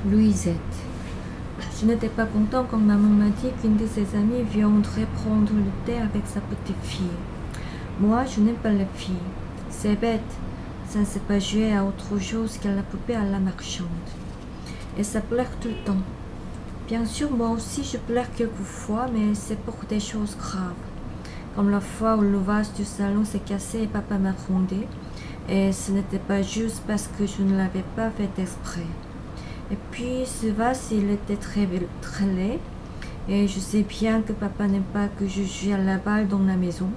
Louisette. Je n'étais pas content quand maman m'a dit qu'une de ses amies viendrait prendre le thé avec sa petite fille. Moi, je n'aime pas les filles. C'est bête. Ça ne sait pas jouer à autre chose qu'à la poupée à la marchande. Et ça pleure tout le temps. Bien sûr, moi aussi, je pleure quelquefois, mais c'est pour des choses graves. Comme la fois où le vase du salon s'est cassé et papa m'a grondé. Et ce n'était pas juste parce que je ne l'avais pas fait exprès. Et puis ce vase, il était très laid. Et je sais bien que papa n'aime pas que je joue à la balle dans la maison,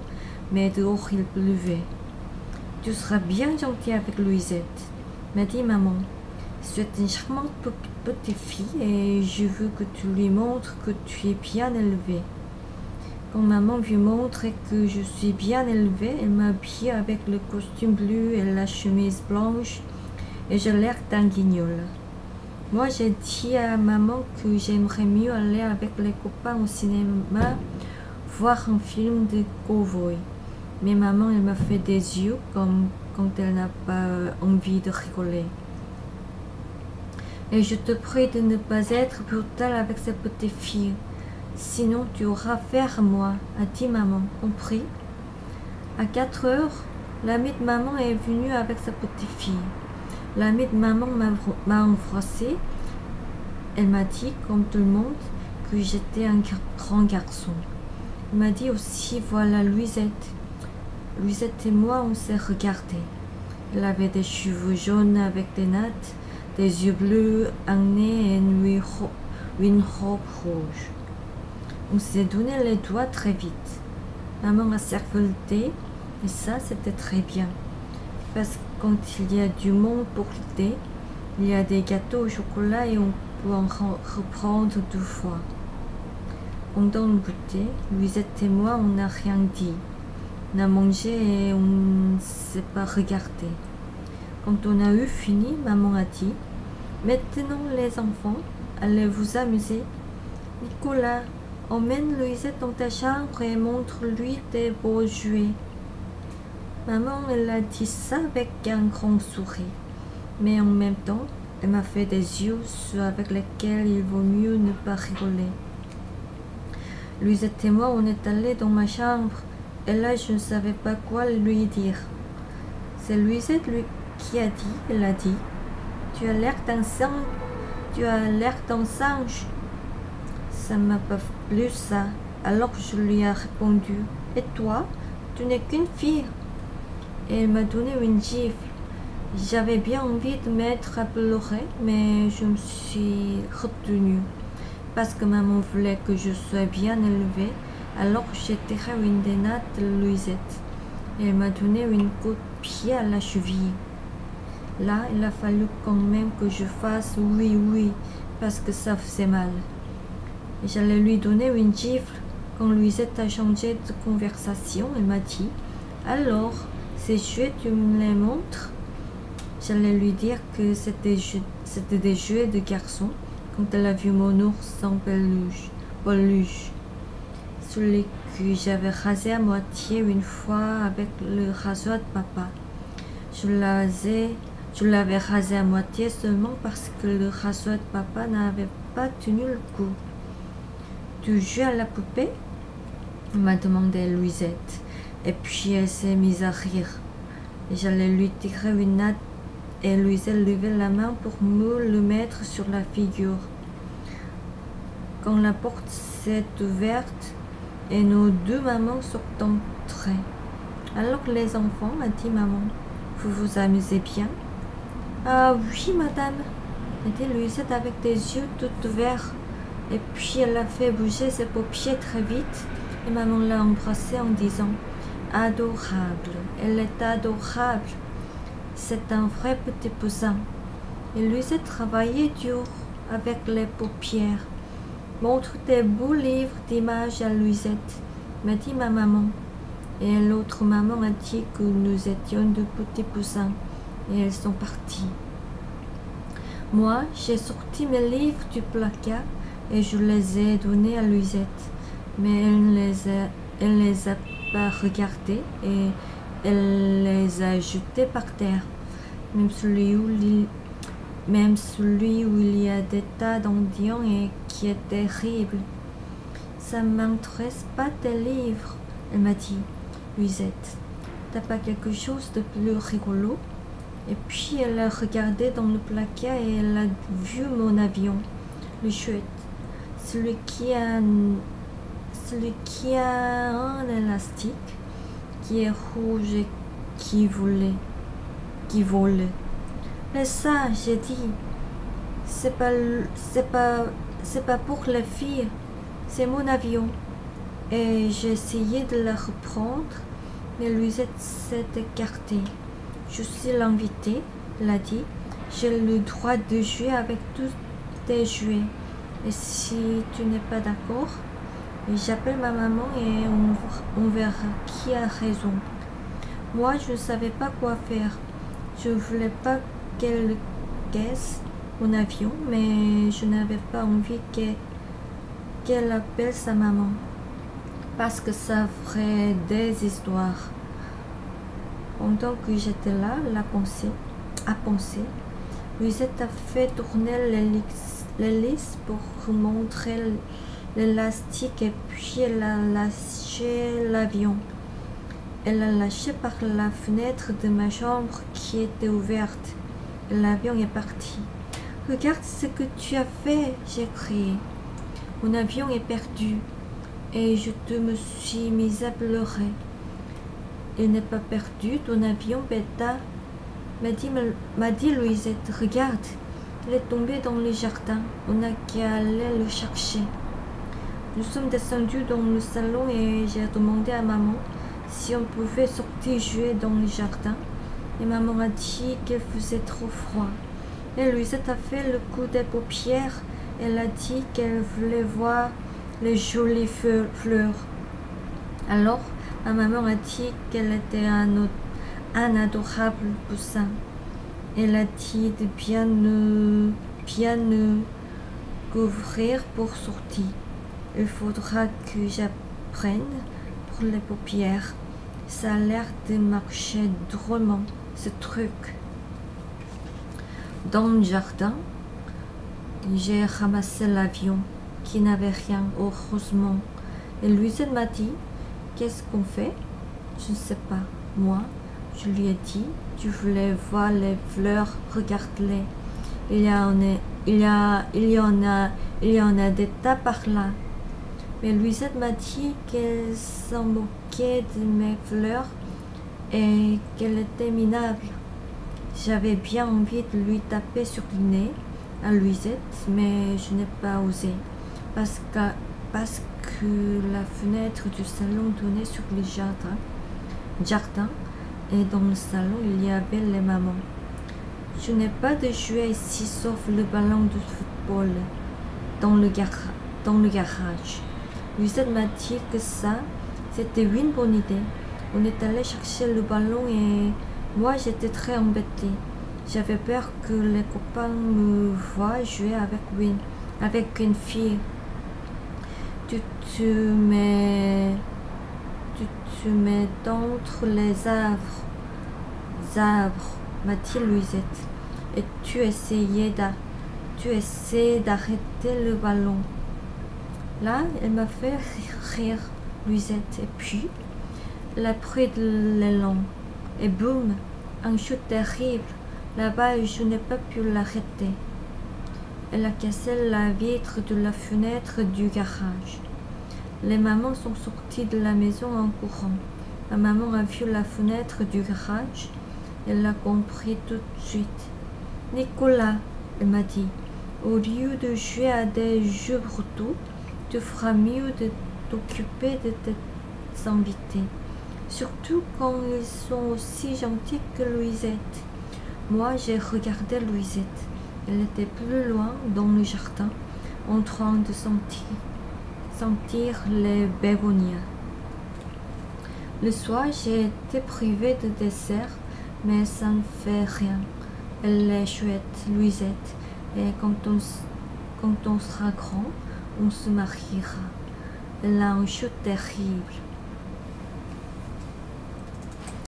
mais dehors il pleuvait. Tu seras bien gentil avec Louisette, m'a dit maman. Tu es une charmante petite fille et je veux que tu lui montres que tu es bien élevée. Quand maman lui montrait que je suis bien élevée, elle m'habille avec le costume bleu et la chemise blanche et j'ai l'air d'un guignol. Moi, j'ai dit à maman que j'aimerais mieux aller avec les copains au cinéma voir un film de cow-boy. Mais maman, elle m'a fait des yeux comme quand elle n'a pas envie de rigoler. Et je te prie de ne pas être brutale avec cette petite fille. Sinon, tu auras affaire à moi, a dit maman. Compris? À 4 heures, l'amie de maman est venue avec sa petite fille. L'amie de maman m'a embrassée. Elle m'a dit, comme tout le monde, que j'étais un grand garçon. Elle m'a dit aussi, voilà Louisette. Louisette et moi, on s'est regardés. Elle avait des cheveux jaunes avec des nattes, des yeux bleus, un nez et une robe rouge. On s'est donné les doigts très vite. Maman a servi le thé et ça, c'était très bien. Parce que quand il y a du monde pour le thé, il y a des gâteaux au chocolat et on peut en reprendre 2 fois. Pendant le goûter, Louisette et moi, on n'a rien dit. On a mangé et on ne s'est pas regardé. Quand on a eu fini, maman a dit « Maintenant les enfants, allez vous amuser. Nicolas, emmène Louisette dans ta chambre et montre-lui tes beaux jouets. » Maman, elle a dit ça avec un grand sourire, mais en même temps, elle m'a fait des yeux, ceux avec lesquels il vaut mieux ne pas rigoler. Louisette et moi, on est allés dans ma chambre, et là, je ne savais pas quoi lui dire. C'est Louisette qui a dit, elle a dit, « Tu as l'air d'un singe, tu as l'air d'un singe. » Ça m'a pas plu ça, alors je lui ai répondu, « Et toi, tu n'es qu'une fille. » Et elle m'a donné une gifle. J'avais bien envie de mettre à pleurer, mais je me suis retenue. Parce que maman voulait que je sois bien élevée, alors j'ai tiré une des nattes de Louisette. Et elle m'a donné une coup de pied à la cheville. Là, il a fallu quand même que je fasse oui, oui, parce que ça faisait mal. Et j'allais lui donner une gifle quand Louisette a changé de conversation. Elle m'a dit, « Alors, ces jouets, tu me les montres ?» J'allais lui dire que c'était des jouets de garçon quand elle a vu mon ours en peluche, celui que j'avais rasé à moitié une fois avec le rasoir de papa. Je l'avais rasé à moitié seulement parce que le rasoir de papa n'avait pas tenu le coup. « Tu joues à la poupée ?» m'a demandé Louisette. Et puis elle s'est mise à rire. J'allais lui tirer une natte et Louisette levait la main pour me le mettre sur la figure. Quand la porte s'est ouverte et nos 2 mamans sont entrées. « Alors les enfants, a dit maman, vous vous amusez bien ?»« Ah oui, madame, » a dit Louisette avec des yeux tout ouverts. Et puis elle a fait bouger ses paupières très vite et maman l'a embrassée en disant « Adorable, elle est adorable, c'est un vrai petit poussin. » Et Louisette travaillait dur avec les paupières. « Montre tes beaux livres d'images à Louisette, » m'a dit ma maman. Et l'autre maman a dit que nous étions 2 petits poussins et elles sont parties. Moi, j'ai sorti mes livres du placard et je les ai donnés à Louisette, mais elle ne les a pas regardés et elle les a jetés par terre. Même celui où même celui où il y a des tas d'endians et qui est terrible. Ça m'intéresse pas tes livres, elle m'a dit. Louisette, t'as pas quelque chose de plus rigolo? Et puis elle a regardé dans le placard et elle a vu mon avion, le chouette, celui qui a un élastique, qui est rouge et qui vole. Mais ça, j'ai dit, c'est pas pour les filles, c'est mon avion. Et j'ai essayé de la reprendre, mais Louisette s'est écartée. Je suis l'invitée, elle a dit. J'ai le droit de jouer avec tous tes jouets. Et si tu n'es pas d'accord, j'appelle ma maman et on verra qui a raison. Moi, je ne savais pas quoi faire. Je ne voulais pas qu'elle casse mon avion, mais je n'avais pas envie qu'elle appelle sa maman, parce que ça ferait des histoires. Pendant que j'étais là, à penser, Louisette a fait tourner l'hélice pour montrer l'élastique et puis elle a lâché l'avion. Elle l'a lâché par la fenêtre de ma chambre qui était ouverte. Et l'avion est parti. « Regarde ce que tu as fait !» j'ai crié. « Mon avion est perdu. » Et je me suis mise à pleurer. « Il n'est pas perdu, ton avion, bêta !» m'a dit Louisette. « Regarde, il est tombé dans le jardin. On n'a qu'à aller le chercher. » Nous sommes descendus dans le salon et j'ai demandé à maman si on pouvait sortir jouer dans le jardin. Et maman a dit qu'il faisait trop froid. Et Louisette a fait le coup des paupières. Elle a dit qu'elle voulait voir les jolies fleurs. Alors, ma maman a dit qu'elle était un adorable poussin. Elle a dit de bien nous couvrir pour sortir. Il faudra que j'apprenne pour les paupières. Ça a l'air de marcher drôlement, ce truc. Dans le jardin, j'ai ramassé l'avion qui n'avait rien, heureusement. Et Louisette m'a dit, qu'est-ce qu'on fait? Je ne sais pas. Moi, je lui ai dit, tu voulais voir les fleurs, regarde-les. Il y en a des tas par là. Mais Louisette m'a dit qu'elle s'en moquait de mes fleurs et qu'elle était minable. J'avais bien envie de lui taper sur le nez à Louisette, mais je n'ai pas osé, parce que la fenêtre du salon donnait sur le jardin, et dans le salon il y avait les mamans. Je n'ai pas de jouet ici sauf le ballon de football dans le garage. Louisette m'a dit que ça, c'était une bonne idée. On est allé chercher le ballon et moi j'étais très embêtée. J'avais peur que les copains me voient jouer avec une fille. Tu te mets d'entre les arbres, m'a dit Louisette, et tu essaies d'arrêter le ballon. Là, elle m'a fait rire, Louisette, et puis elle a pris de l'élan, et boum, un chute terrible. Là-bas, je n'ai pas pu l'arrêter. Elle a cassé la vitre de la fenêtre du garage. Les mamans sont sorties de la maison en courant. Ma maman a vu la fenêtre du garage. Elle a compris tout de suite. « Nicolas, elle m'a dit, au lieu de jouer à des jeux brutaux, tu feras mieux de t'occuper de tes invités. Surtout quand ils sont aussi gentils que Louisette. » Moi, j'ai regardé Louisette. Elle était plus loin dans le jardin, en train de sentir les bégonias. Le soir, j'ai été privée de dessert, mais ça ne fait rien. Elle est chouette, Louisette, et quand on sera grand, on se mariera. Elle a un chute terrible.